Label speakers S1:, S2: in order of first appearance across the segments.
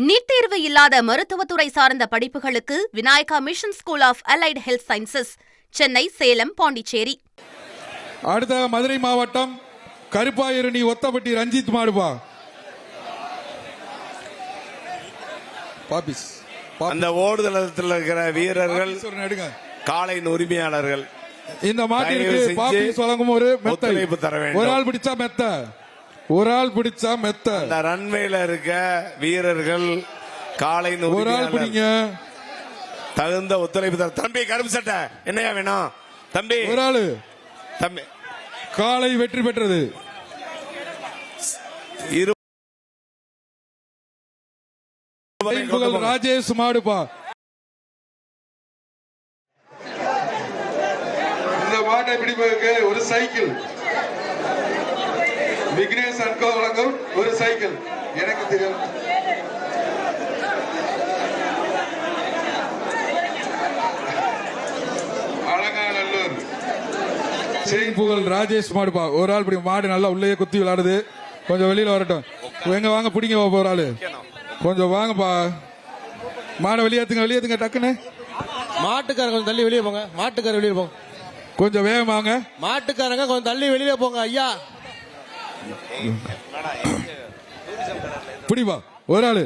S1: NEET தேர்வு இல்லாத மருத்துவத்துறை சார்ந்த படிப்புகளுக்கு Vinayaka mission school of allied health sciences, Chennai, Salem, Pondicherry.
S2: அடுத்த மதுரை மாவட்டம் கருப்பாயிரணி ஒத்தப்பட்டி ரஞ்சித் மாடுபா.
S3: அந்த ஓடுதளத்தில் இருக்கிற வீரர்கள், காளையின் உரிமையாளர்கள்
S2: இந்த மாட்டிற்கு பாபிஸ் வழங்கும் ஒரு ஒத்துழைப்பு தர வேண்டும். ஒரு ஆள் பிடிச்சா மெத்த, ஒரு ஆள் பிடிச்சா மெத்த.
S3: அந்த ரன்வேல இருக்க வீரர்கள், காளையின்
S2: ஒரு ஆள் பிடிங்க,
S3: தகுந்த ஒத்துழைப்பு தர. தம்பி கருப்பு சட்டை என்னையா வேணும் தம்பி?
S2: ஒரு ஆளு
S3: தம்பி.
S2: காளை வெற்றி பெற்றது. ராஜேஷ் மாடுபா. இந்த மாட்டை பிடிப்பதற்கு ஒரு சைக்கிள், விக்னேஷ் அன்கோ வழங்கும் ஒரு சைக்கிள். எனக்கு தெரியும். அலங்காநல்லூர் புகழ் ராஜேஷ் மாடுபா. ஒரு ஆள் பிடி. மாடு நல்லா உள்ளே குத்தி விளையாடுது. கொஞ்சம் வெளியில வரட்டும். எங்க வாங்க பிடிங்க. ஒரு ஆளு கொஞ்சம் வாங்கப்பா. மாடை வெளியேத்துங்க, வெளியேத்துங்க டக்குன்னு.
S4: மாட்டுக்காரங்க கொஞ்சம் தள்ளி வெளியே போங்க. மாட்டுக்கார வெளியே போங்க.
S2: கொஞ்சம் வேகம் வாங்க.
S4: மாட்டுக்காரங்க கொஞ்சம் தள்ளி வெளியே போங்க ஐயா.
S2: பிடிப்பா. ஒரு ஆளு.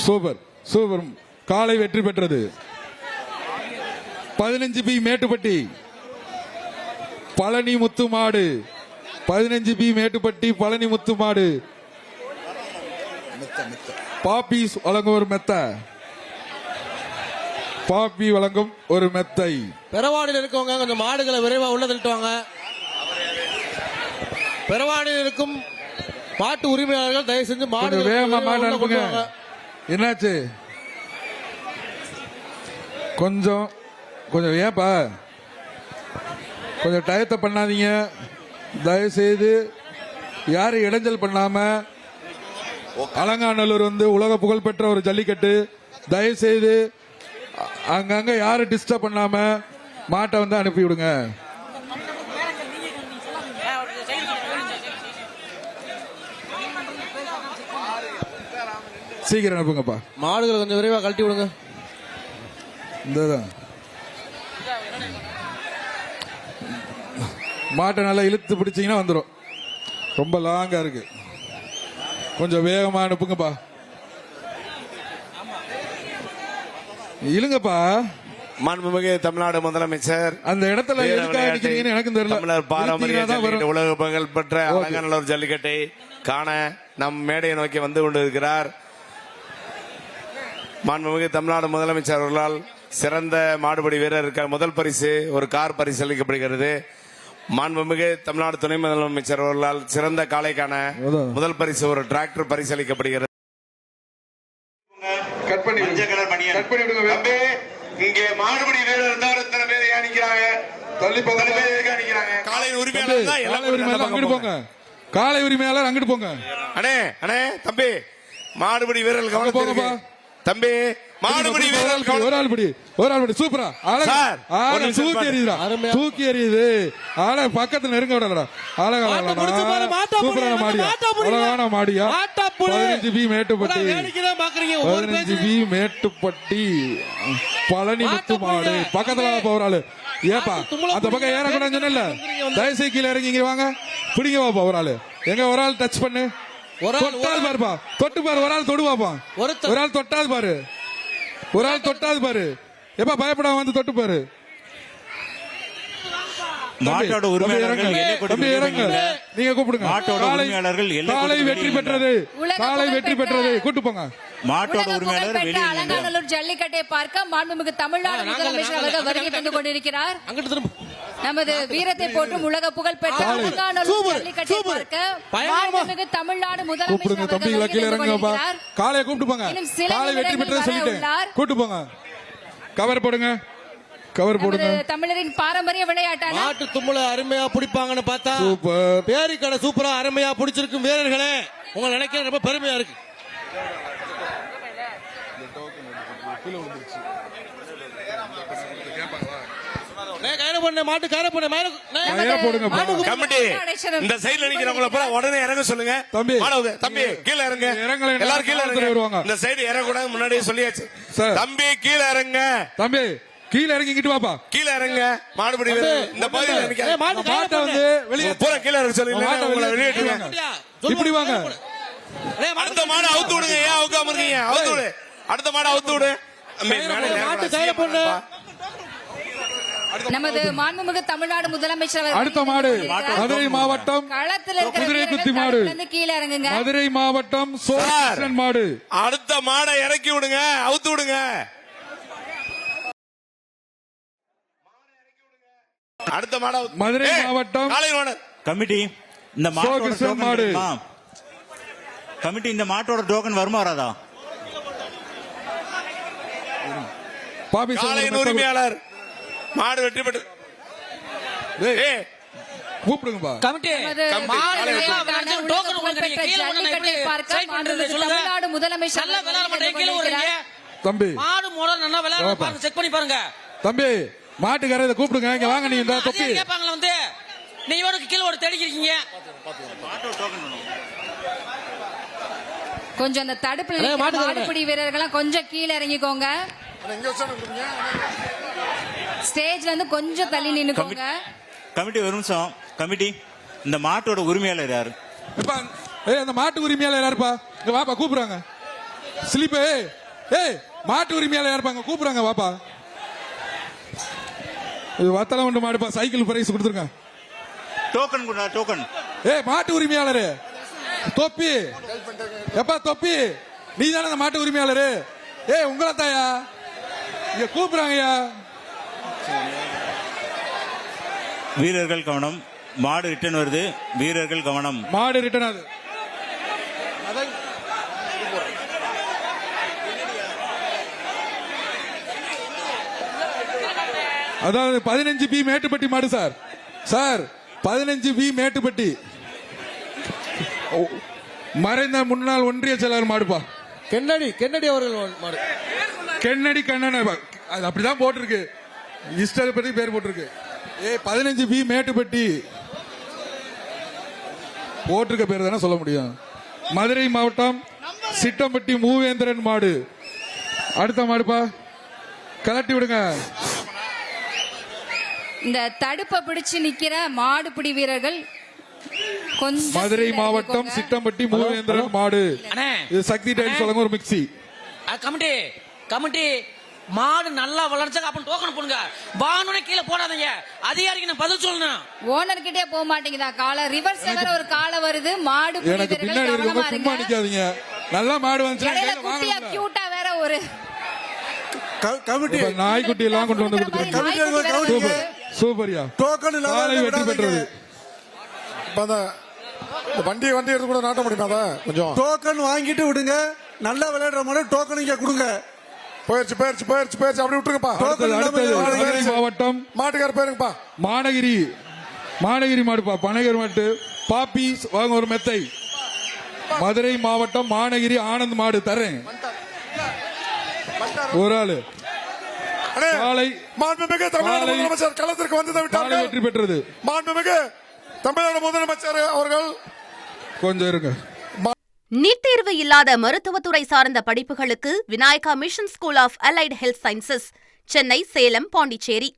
S2: Super super. காளை வெற்றி பெற்றது. 15 பி மேட்டுப்பட்டி பழனி முத்து மாடு. 15 பி மேட்டுப்பட்டி பழனி முத்து மாடு. பாப்பீஸ் வழங்கும் ஒரு மெத்த. பாப்பி வழங்கும் ஒரு மெத்தை.
S4: பெறவாடியில் இருக்கவங்க கொஞ்சம் மாடுகளை விரைவாக உள்ள தள்ளிட்டுவாங்க. பெறவாடியில் இருக்கும் மாட்டு உரிமையாளர்கள் தயவு செஞ்சு மாடு
S2: வேகமா மாடு அனுப்புங்க. என்னாச்சு? கொஞ்சம் கொஞ்சம் ஏப்பா, கொஞ்சம் டயத்தை பண்ணாதீங்க தயவு செய்து. யாரும் இடைஞ்சல் பண்ணாம. அலங்காநல்லூர் உலக புகழ்பெற்ற ஒரு ஜல்லிக்கட்டு. தயவு செய்து அங்கங்க யாரும் டிஸ்டர்ப் பண்ணாம மாட்டை அனுப்பி விடுங்க. சீக்கிரம் அனுப்புங்கப்பா.
S4: மாடுகளை கொஞ்சம் விரைவாக கழட்டி விடுங்க.
S2: இந்த மாட்டை நல்லா இழுத்து பிடிச்சீங்கன்னா வந்துடும். ரொம்ப லாங்கா இருக்கு. கொஞ்சம் வேகமா அனுப்புங்கப்பா. இழுங்கப்பா.
S3: மாண்புமிகு தமிழ்நாடு முதலமைச்சர்
S2: அந்த இடத்துல எனக்கு தெரியல.
S3: பாரம்பரிய உலக புகழ் பெற்ற அலங்காநல்லூர் ஜல்லிக்கட்டை காண நம் மேடையை நோக்கி வந்து கொண்டிருக்கிறார். மாண்புமிகு தமிழ்நாடு முதலமைச்சர் அவர்களால் சிறந்த மாடுபடி வீரருக்கு முதல் பரிசு ஒரு கார் பரிசளிக்கப்படுகிறது. மாண்புமிகு தமிழ்நாடு துணை முதலமைச்சர் அவர்களால் சிறந்த காளைக்கான முதல் பரிசு ஒரு டிராக்டர் பரிசளிக்கப்படுகிறது. இங்கே மாடுபடி வீரர் இருந்தால் இத்தனை பேர் நிக்கிறாங்க. காளையின் உரிமையாளர்
S2: அங்கிட்டு போங்க. காளை உரிமையாளர் அங்கிட்டு போங்க.
S3: அண்ணே அண்ணே தம்பி, மாடுபடி வீரர்கள் கவனம் போங்கப்பா. தம்பி மாடுபடி வீரர்கள்
S2: ஒரு ஆள் படி, ஒரு ஆள் படி. சூப்பரா தூக்கி எறியுதா, தூக்கி எறியுது. ஆள பக்கத்துல நெருங்க விடலடா. சூப்பரான மாடியா, அழகான மாடியா. 15 பி மேட்டுப்பட்டி, 15 பி மேட்டுப்பட்டி பழனி முத்து மாடு. பக்கத்துல ஒரு ஆளு. ஏப்பா அந்த பக்கம் ஏறக்கூடாதுன்னு சொன்னல, தயவுசெய்து கீழே இறங்கி இங்க வாங்க. பிடிங்க வாப்பா. ஒரு ஆளு எங்க, ஒரு ஆள் டச் பண்ணு. தொட்டாது பாருப்பா, தொட்டு பாரு. ஒரு ஆள் தொடுவாப்பா. ஒரு ஆள் தொட்டாது பாரு, ஒரு ஆள் தொட்டாது பாரு. எப்ப பயப்படாம வந்து தொட்டு பாரு.
S5: மாட்டோட உரிமையாளர்கள்
S2: நீங்க கூப்பிடுங்க. காளை வெற்றி பெற்றது, காளை வெற்றி பெற்றது. கூட்டு போங்க.
S5: மாட்டோட உரிமையாளர்
S6: அலங்காநல்லூர் ஜல்லிக்கட்டை பார்க்க மாண்புமிகு தமிழ்நாடு முதலமைச்சர் அவர்கள் வருகை தந்து கொண்டிருக்கிறார். நமது வீரத்தை போற்றும் உலக புகழ் பெற்ற அலங்காநல்லூர் ஜல்லிக்கட்டை பார்க்க மாண்புமிகு தமிழ்நாடு முதலமைச்சர் அவர்கள் வருகை தந்து கொண்டிருக்கிறார்.
S2: காளையை கூப்பிட்டு போங்க. காளை வெற்றி பெற்றது சொல்லிட்டேன். கூட்டு போங்க. கவர் போடுங்க, கவர் போடுங்க.
S6: தமிழரின் பாரம்பரிய விளையாட்டான
S4: மாட்டு தும்முல அருமையா பிடிப்பாங்கன்னு பார்த்தா
S2: சூப்பர்.
S4: பேரி கடை சூப்பரா அருமையா பிடிச்சிருக்கும் வீரர்களே. உங்களை நினைக்க ரொம்ப பெருமையா இருக்கு. கயிறு பண்ணு மாட்டு கயிறு பண்ணு
S2: கயிறை போடுங்க, போடுங்க.
S3: கமிட்டி இந்த சைடுல நிக்கிறவங்கள பூரா உடனே இறங்க சொல்லுங்க.
S2: தம்பி.
S3: மாணவங்க, தம்பி கீழ இறங்க.
S2: இறங்கலை,
S3: எல்லாரும் கீழ
S2: வருவாங்க.
S3: இறங்க. இந்த சைடு இறங்க கூடாது, முன்னாடியே சொல்லியாச்சு.
S2: சார்.
S3: தம்பி கீழ இறங்க.
S2: தம்பி கீழ இறங்கிக்கிட்டு வாப்பா.
S3: கீழ இறங்க. மாடுபிடி வீரர் இந்த பகுதியில நிக்க.
S2: மாட்டை வந்து வெளியே
S3: பூரா கீழ இறங்க சொல்லுங்க. உங்களை வெளியேற்றுங்க.
S2: இப்படி வாங்க.
S3: அடுத்த மாடு அவுத்து விடுங்க. ஏன் அவுக்காம இருக்கீங்க? அவுத்து விடு. அடுத்த மாடு அவுத்து விடு.
S4: மாட்டு கயிறு பண்ணு.
S6: நமது மாண்புமிகு தமிழ்நாடு முதலமைச்சர் அவர்கள்
S2: அடுத்த மாடு மதுரை மாவட்டம்
S6: களத்தில் இருக்கிற
S2: குதிரை குத்தி
S6: வீரர்கள்
S2: மாடு.
S6: களத்திலிருந்து கீழே இறங்குங்க.
S2: மதுரை மாவட்டம் சோழன் மாடு.
S3: அடுத்த மாடை இறக்கி விடுங்க. அவுத்து விடுங்க. அடுத்த மாடு
S2: மதுரை மாவட்டம்
S5: கமிட்டி இந்த மாட்டோட
S2: சோகிருஷ்ணன்
S5: டோக்கன்
S2: மாடு.
S5: வருமா? கமிட்டி இந்த மாட்டோட டோக்கன் வருமா வராதா?
S2: பாபி
S3: காளையின் உரிமையாளர் மாடு வெற்றி பெற்று
S2: கூப்பிடுங்கப்பா.
S6: நமது மாநிலத்திற்கான உலக புகழ்பெற்ற ஜல்லிக்கட்டை பார்க்க மாண்புமிகு தமிழ்நாடு முதலமைச்சர் அவர்கள் வருகிறார்.
S2: தம்பி
S4: மாடு மூலம் நல்லா விளையாட பாருங்க, செக் பண்ணி பாருங்க.
S2: தம்பி மாட்டுக்காரரை கூப்பிடுங்க. இங்க வாங்க. நீ இந்த தொப்பி
S4: கேட்பாங்களா வந்து நீ இவனுக்கு கீழே ஒரு தெளிக்கிறீங்க.
S6: கொஞ்சம் அந்த தடுப்புல நிக்கிற மாடுபிடி வீரர்கள்லாம் கொஞ்சம் கீழே இறங்கிக்கோங்க. ஸ்டேஜ்ல இருந்து கொஞ்சம் தள்ளி நின்னுக்கோங்க.
S5: கமிட்டி ஒரு நிமிஷம். கமிட்டி இந்த மாட்டோட உரிமையாளர் யாரு?
S2: அந்த மாட்டு உரிமையாளர் யாருப்பா? இங்க வாப்பா, கூப்பிடுறாங்க. ஸ்லிப். ஏய் மாட்டு உரிமையாளர் யாருப்பாங்க? கூப்பிடுறாங்க, வாப்பா. இது வத்தல ஒன்று மாடுப்பா. சைக்கிள் பிரைஸ் கொடுத்துருங்க.
S5: டோக்கன் கொடுடா, டோக்கன்.
S2: ஏய் மாட்டு உரிமையாளரு தொப்பி. எப்பா தொப்பி, நீ தானே அந்த மாட்டு உரிமையாளரு? ஏய் உங்களை தாயா இங்க கூப்பிடுறாங்கய்யா.
S5: வீரர்கள் கவனம். மாடு ரிட்டர்ன் வருது. வீரர்கள் கவனம்.
S2: மாடு ரிட்டர்ன் ஆகுது. அதாவது 15B மேட்டுப்பட்டி மாடு சார். சார் 15B மேட்டுப்பட்டி மறைந்த முன்னாள் ஒன்றிய செயலாளர் மாடுப்பா.
S4: கென்னடி அவர்கள் மாடு.
S2: கென்னடி கண்ணன் அது அப்படிதான் போட்டிருக்கு. இஷ்டத்தை பத்தி பேர் போட்டிருக்கு. 15B மேட்டுப்பட்டி போட்டிருக்க பேர் தானே சொல்ல முடியும். மதுரை மாவட்டம் சிட்டம்பட்டி மூவேந்திரன் மாடு. அடுத்த மாடுப்பா, கலட்டி விடுங்க.
S6: இந்த தடுப்பை பிடிச்சு நிக்கிற மாடுபிடி வீரர்கள் கொஞ்சம்
S2: மதுரை
S6: கீழே
S2: மாவட்டம்
S6: இறங்கிக்கோங்க.
S2: சிட்டம்பட்டி மூவேந்திரன் மாடு. இது சக்தி டைம் சொல்லுங்க. ஒரு மிக்சி.
S4: கமிட்டி மாடு நல்லா வளர்ச்சா அப்ப டோக்கன் போடுங்க. பானுனே கீழே போடாதீங்க. அதிகாரிக்கு நான் பதில் சொல்லணும்.
S6: ஓனர் கிட்டே போக மாட்டேங்குதா காலை? ரிவர்ஸ் வேற ஒரு காலை வருது. மாடுபிடி
S2: எனக்கு
S6: வீரர்கள்
S2: பின்னாடி
S6: கவனமா
S2: இருக்கவங்க சும்மா
S6: இருங்க.
S2: நிக்காதீங்க. நல்லா மாடு
S6: இடையில
S2: வந்து
S6: குட்டியா கியூட்டா வேற ஒரு
S7: கமிட்டி
S2: நாய்க்குட்டி எல்லாம் கொண்டு வந்து கொடுத்துருக்கீங்க. சூப்பர்யா.
S7: டோக்கன்
S2: காலை வெற்றி பெற்றது.
S7: வண்டி எடுத்து கூட நாட்ட முடியுமா? கொஞ்சம் டோக்கன் வாங்கிட்டு விடுங்க. நல்லா விளையாடுற மாதிரி டோக்கன் இங்க கொடுங்க. போயிருச்சு அப்படி விட்டுருங்கப்பா.
S2: மதுரை மாவட்டம்
S7: மாட்டுக்கார பேருங்கப்பா.
S2: மாநகிரி மாடுப்பா. பனகர் மாட்டு பாப்பி வாங்க ஒரு மெத்தை. மதுரை மாவட்டம் மாநகிரி ஆனந்த் மாடு தரேன். ஒரு ஆளு காலை
S7: மாண்புமிகு தமிழ்நாடு முதலமைச்சர் களத்திற்கு வந்து விட்டார்கள்.
S2: வெற்றி பெற்றது.
S7: மாண்புமிகு தமிழ்நாடு முதலமைச்சர் அவர்கள்
S2: கொஞ்சம் இருங்க.
S1: நீட் தேர்வு இல்லாத மருத்துவத்துறை சார்ந்த படிப்புகளுக்கு Vinayaka mission school of allied health sciences, Chennai, Salem, Pondicherry.